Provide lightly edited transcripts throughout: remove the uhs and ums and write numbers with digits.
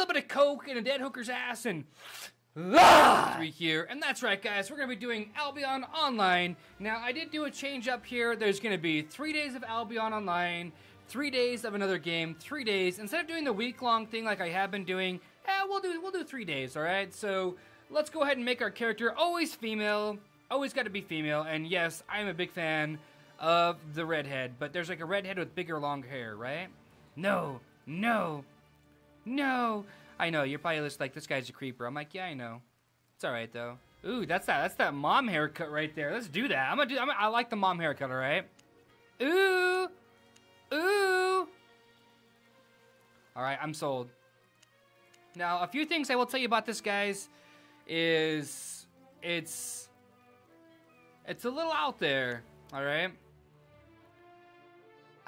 little bit of coke in a dead hooker's ass and three here. And that's right, guys, we're going to be doing Albion Online. Now, I did do a change up here. There's going to be 3 days of Albion Online, 3 days of another game, 3 days. Instead of doing the week-long thing like I have been doing, we'll do 3 days, all right? So let's go ahead and make our character always female. Always got to be female. And yes, I'm a big fan of the redhead, but there's like a redhead with bigger long hair, right? No. I know, you're probably just like, this guy's a creeper. I'm like, yeah, I know. It's alright, though. Ooh, that's that mom haircut right there. Let's do that. I like the mom haircut, alright? Ooh! Alright, I'm sold. Now, a few things I will tell you about this, guys, is it's a little out there, alright?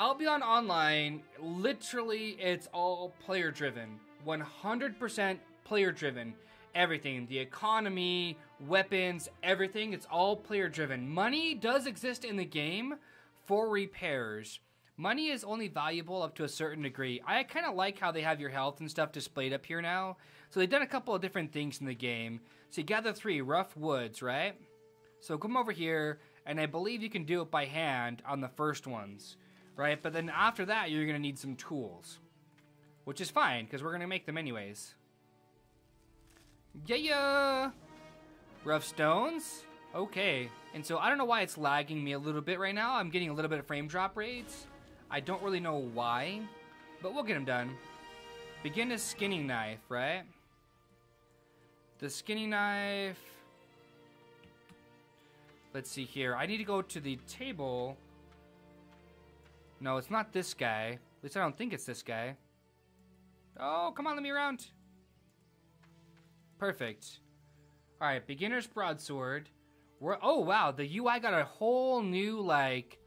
Albion Online, literally, it's all player-driven. 100% player-driven. Everything. The economy, weapons, everything. It's all player-driven. Money does exist in the game for repairs. Money is only valuable up to a certain degree. I kind of like how they have your health and stuff displayed up here now. So they've done a couple of different things in the game. So you gather 3 rough woods, right? So come over here, and I believe you can do it by hand on the first ones. Right, but then after that, you're going to need some tools. Which is fine, because we're going to make them anyways. Yeah! Rough stones? Okay. And so I don't know why it's lagging me a little bit right now. I'm getting a little bit of frame drop rates. I don't really know why, but we'll get them done. Begin a skinning knife, right? The skinning knife... Let's see here. I need to go to the table... No, it's not this guy. At least I don't think it's this guy. Oh, come on, let me around. Perfect. Alright, beginner's broadsword. Oh, wow, the UI got a whole new, like...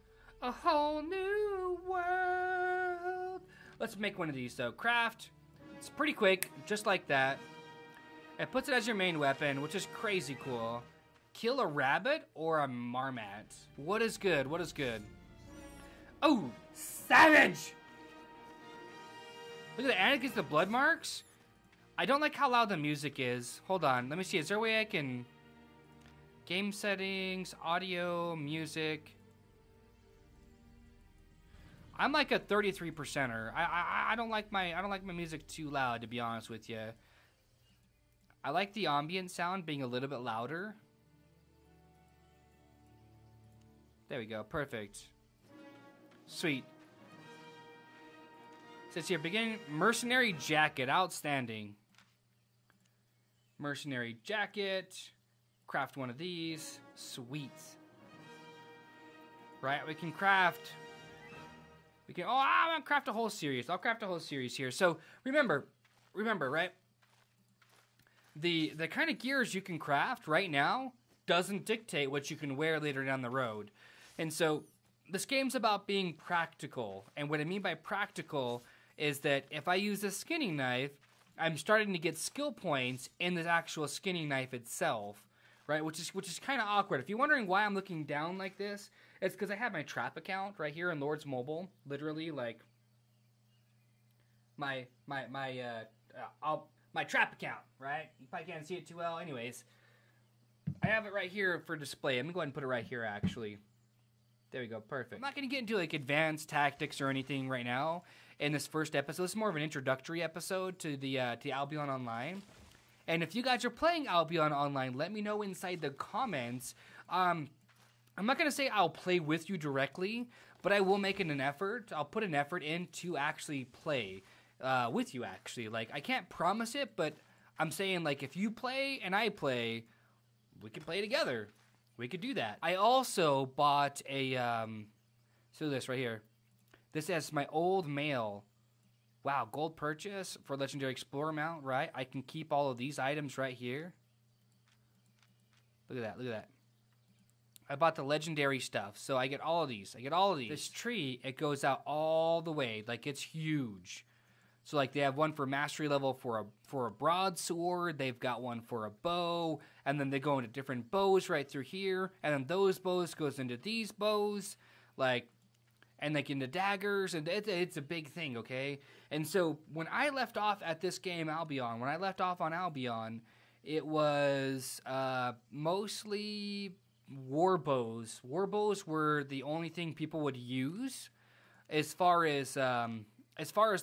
A whole new world. Let's make one of these, though. Craft. It's pretty quick, just like that. It puts it as your main weapon, which is crazy cool. Kill a rabbit or a marmot? What is good? What is good? Oh, savage! Look at that, and it gets the blood marks. I don't like how loud the music is. Hold on, let me see. Is there a way I can... Game settings, audio, music. I'm like a 33%er. I don't like my music too loud, to be honest with you. I like the ambient sound being a little bit louder. There we go, perfect. Sweet. Says here, begin mercenary jacket. Outstanding. Mercenary jacket. Craft one of these. Sweet. Right, we can craft. We can. Oh, I'm gonna craft a whole series. I'll craft a whole series here. So remember, right? The kind of gears you can craft right now doesn't dictate what you can wear later down the road, and so. This game's about being practical, and what I mean by practical is that if I use a skinning knife, I'm starting to get skill points in the actual skinning knife itself, right? Which is kind of awkward. If you're wondering why I'm looking down like this, it's because I have my trap account right here in Lord's Mobile, literally like my trap account, right? You probably can't see it too well. Anyways, I have it right here for display. I'm gonna go ahead and put it right here actually. There we go, perfect. I'm not going to get into like advanced tactics or anything right now in this first episode. This is more of an introductory episode to the Albion Online. And if you guys are playing Albion Online, let me know inside the comments. I'm not going to say I'll play with you directly, but I will make an effort. I'll put an effort in to actually play with you, actually. Like, I can't promise it, but I'm saying, like, if you play and I play, we can play together. We could do that. I also bought a, so this right here. This is my old mail. Wow, gold purchase for Legendary Explorer mount, right? I can keep all of these items right here. Look at that, look at that. I bought the legendary stuff, so I get all of these. This tree, it goes out all the way, like it's huge. So like they have one for mastery level for a broadsword, they've got one for a bow, and then they go into different bows right through here, and then those bows goes into these bows, like, and like into daggers, and it's a big thing, okay? And so when I left off at this game, Albion, when I left off on Albion, it was mostly warbows. Warbows were the only thing people would use as far as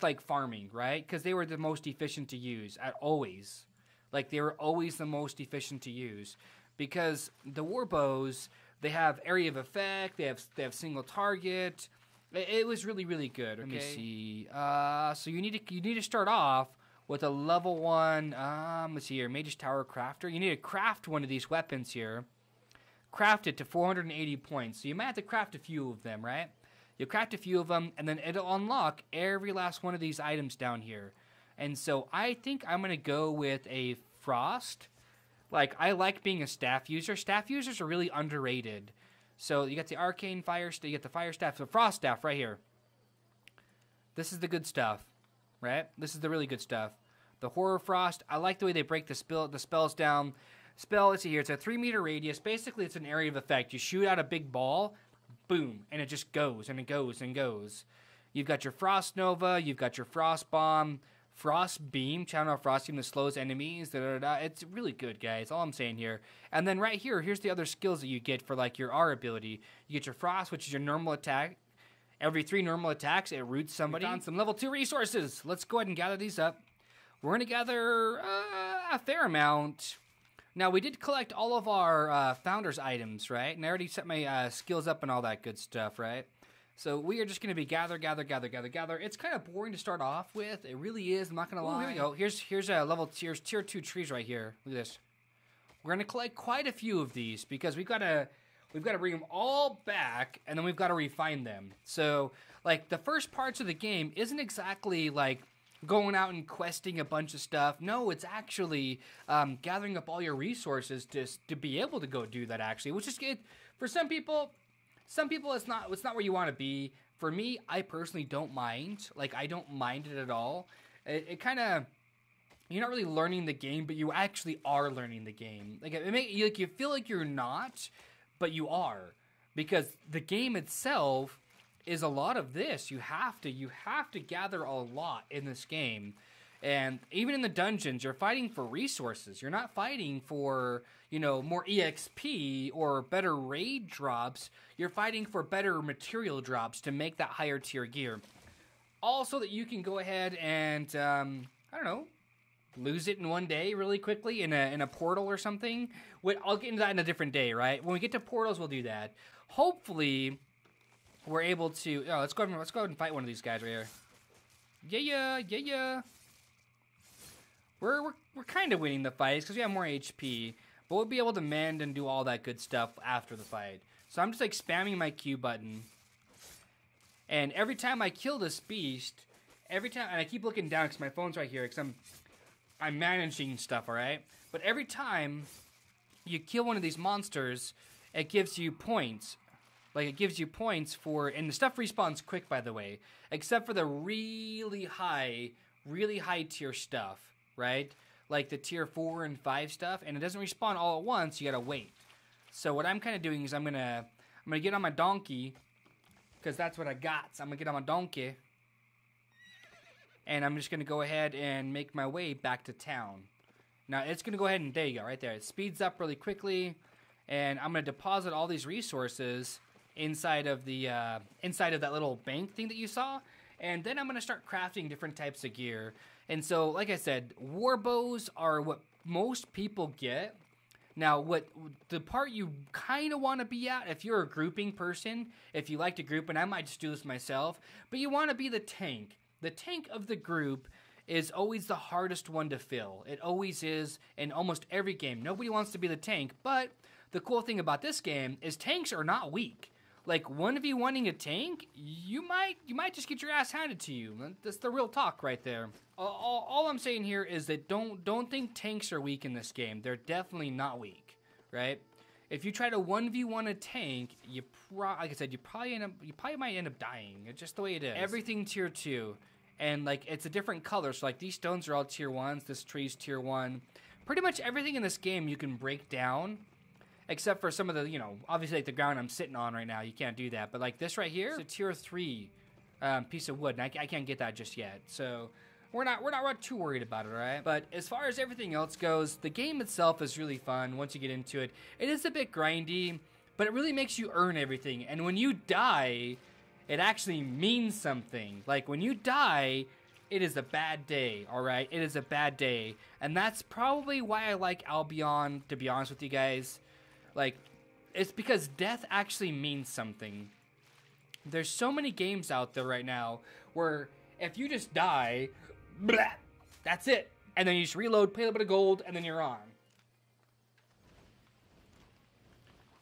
like farming, right? Because they were the most efficient to use always. Like they were always the most efficient to use because the warbows, they have area of effect, they have single target. It was really, really good. Okay. Let me see. So you need to start off with a level 1. Let's see here, Mage's Tower Crafter. You need to craft one of these weapons here. Craft it to 480 points. So you might have to craft a few of them, right? You'll craft a few of them, and then it'll unlock every last one of these items down here. And so I think I'm gonna go with a Frost. Like I like being a staff user. Staff users are really underrated. So you got the Arcane Fire, you get the Fire Staff, the Frost Staff right here. This is the good stuff, right? This is the really good stuff. The Horror Frost, I like the way they break the spells down. Let's see here, it's a 3-meter radius. Basically, it's an area of effect. You shoot out a big ball, boom, and it just goes, and it goes, and goes. You've got your Frost Nova, you've got your Frost Bomb, Frost Beam, channel Frost Beam that slows enemies, It's really good, guys, all I'm saying here. And then right here, here's the other skills that you get for, like, your R ability. You get your Frost, which is your normal attack. Every 3 normal attacks, it roots somebody. We found some level 2 resources. Let's go ahead and gather these up. We're going to gather a fair amount. Now, we did collect all of our Founder's items, right? And I already set my skills up and all that good stuff, right? So we are just going to be gather. It's kind of boring to start off with. It really is. I'm not going to lie. Here we go. Here's a level tier 2 trees right here. Look at this. We're going to collect quite a few of these because we've got to bring them all back, and then we've got to refine them. So, like, the first parts of the game isn't exactly, like, going out and questing a bunch of stuff. No, it's actually gathering up all your resources to be able to go do that, actually, which is good. For some people, it's not where you want to be. For me, I personally don't mind. Like, I don't mind it at all. It kind of... You're not really learning the game, but you actually are learning the game. Like, you feel like you're not, but you are. Because the game itself is a lot of this. You have to gather a lot in this game. And even in the dungeons, you're fighting for resources. You're not fighting for, more EXP or better raid drops. You're fighting for better material drops to make that higher tier gear. Also that you can go ahead and, lose it in one day really quickly in a portal or something. I'll get into that in a different day, right? When we get to portals, we'll do that. Hopefully, we're able to... Oh, let's go ahead and fight one of these guys right here. Yeah. We're kind of winning the fights because we have more HP, but we'll be able to mend and do all that good stuff after the fight. So I'm just like spamming my Q button, and every time I kill this beast, and I keep looking down because my phone's right here because I'm managing stuff, all right? But every time you kill one of these monsters, it gives you points. Like, it gives you points for... And the stuff respawns quick, by the way. Except for the really high tier stuff, right? Like the tier 4 and 5 stuff. And it doesn't respawn all at once. You gotta wait. So what I'm kind of doing is I'm gonna get on my donkey. Because that's what I got. So I'm gonna get on my donkey. And I'm just going to go ahead and make my way back to town. Now, it's going to go ahead and... There you go, right there. It speeds up really quickly. And I'm going to deposit all these resources inside of that little bank thing that you saw. And then I'm going to start crafting different types of gear. And so, like I said, warbows are what most people get. Now, the part you kind of want to be at, if you're a grouping person, if you like to group, and I might just do this myself, but you want to be the tank. The tank of the group is always the hardest one to fill. It always is in almost every game. Nobody wants to be the tank, but the cool thing about this game is tanks are not weak. Like, 1v1ing a tank, you might just get your ass handed to you. That's the real talk right there. All I'm saying here is that don't think tanks are weak in this game. They're definitely not weak, right? If you try to 1v1 a tank, like I said, you probably might end up dying. It's just the way it is. Everything tier 2. And, like, it's a different color. So, like, these stones are all tier 1s. This tree's tier 1. Pretty much everything in this game you can break down. Except for some of the, obviously, like, the ground I'm sitting on right now. You can't do that. But, like, this right here, it's a tier 3 piece of wood, and I can't get that just yet. So we're not too worried about it, all right? But as far as everything else goes, the game itself is really fun once you get into it. It is a bit grindy, but it really makes you earn everything. And when you die, it actually means something. Like, when you die, it is a bad day, all right? It is a bad day. And that's probably why I like Albion, to be honest with you guys. Like, it's because death actually means something. There's so many games out there right now where if you just die, blah, that's it. And then you just reload, pay a little bit of gold, and then you're on.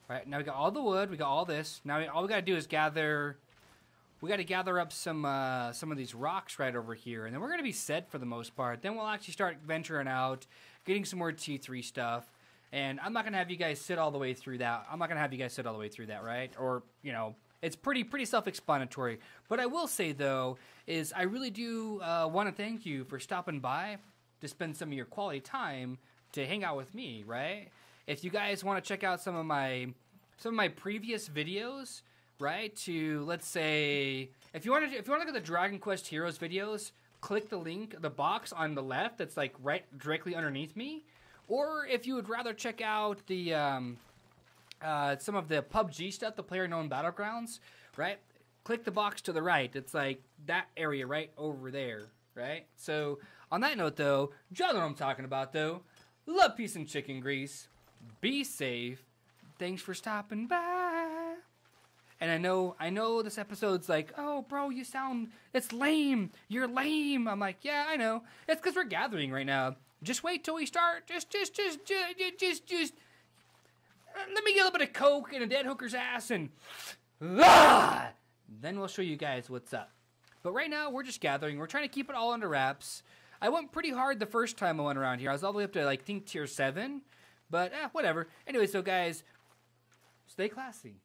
All right, now we got all the wood, we got all this. Now all we gotta do is gather. We gotta gather up some of these rocks right over here, and then we're gonna be set for the most part. Then we'll actually start venturing out, getting some more T3 stuff. And I'm not gonna have you guys sit all the way through that. I'm not gonna have you guys sit all the way through that, right? Or, you know, it's pretty self-explanatory. What I will say though is I really do want to thank you for stopping by to spend some of your quality time to hang out with me, right? If you guys want to check out some of my previous videos, right? To, let's say, if you want to look at the Dragon Quest Heroes videos, click the link, the box on the left that's like right directly underneath me. Or if you would rather check out the some of the PUBG stuff, the PlayerUnknown Battlegrounds, right? Click the box to the right. It's like that area right over there, right? So on that note, though, you know what I'm talking about, though. Love, peace, and chicken grease. Be safe. Thanks for stopping by. And I know this episode's like, oh, bro, it's lame. You're lame. I'm like, yeah, I know. It's because we're gathering right now. Just wait till we start. Just let me get a little bit of coke in a dead hooker's ass, and then we'll show you guys what's up. But right now, we're just gathering. We're trying to keep it all under wraps. I went pretty hard the first time I went around here. I was all the way up to, like, I think tier 7. But, whatever. Anyway, so guys, stay classy.